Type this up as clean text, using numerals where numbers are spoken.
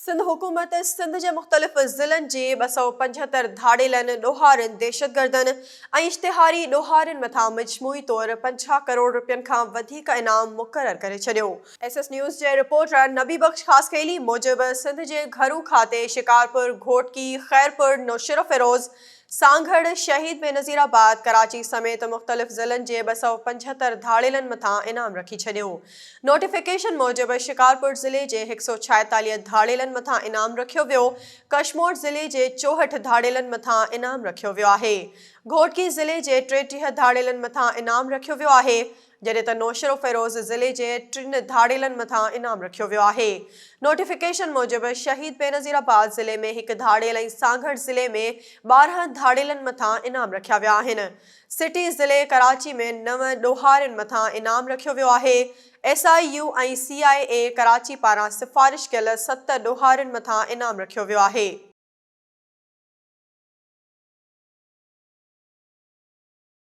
सिंध हुकूमत सिंध के मुख्तलिफ ज़िलन के 275 धाड़ेलन ॾोहारियुनि दहशतगर्दनि ऐं इश्तिहारी ॾोहारियुनि मथां मजमूई तौर 50 करोड़ रुपयनि खां वधीक इनाम मुक़रर करे छॾियो। SS न्यूज़ जे रिपोर्टर नबी बख्श ख़ासकैली मूजिब सिंध के घरू खाते शिकारपुर, घोटकी, खैरपुर, नौशेरा फिरोज, सांगड़, शहीद बेनज़ीराबाद, कराची समेत मुख्तलिफ ज़िलन के 275 धाड़ेलन मथां इनाम रखी छॾियो। नोटिफिकेशन मूजिब शिकारपुर ज़िले के 146 धाड़ेलन मथां इनाम रखियो वियो। कशमोर ज़िले के 64 धाड़ेलन मथां इनाम रखियो वियो आहे। घोटकी ज़िले के 33 धाड़ेलन मथां इनाम रखियो वियो आहे, जॾहिं त नौशेरो फिरोज ज़िले के 3 धाड़ेलन मथां इनाम रखियो वियो आहे। नोटिफिकेशन मूजिब शहीद बेनज़ीराबाद ज़िले में 1 धाड़ेल ऐं सांगड़ ज़िले में 12 धाड़ेलन मथां इनाम रखिया विया आहिनि। सिटी ज़िले कराची में 9 ॾोहारियुनि मथां इनाम रखियो वियो आहे। SIU ऐं CIA कराची पारां सिफ़ारिश कयल 7 ॾोहारियुनि मथां इनाम रखियो वियो आहे।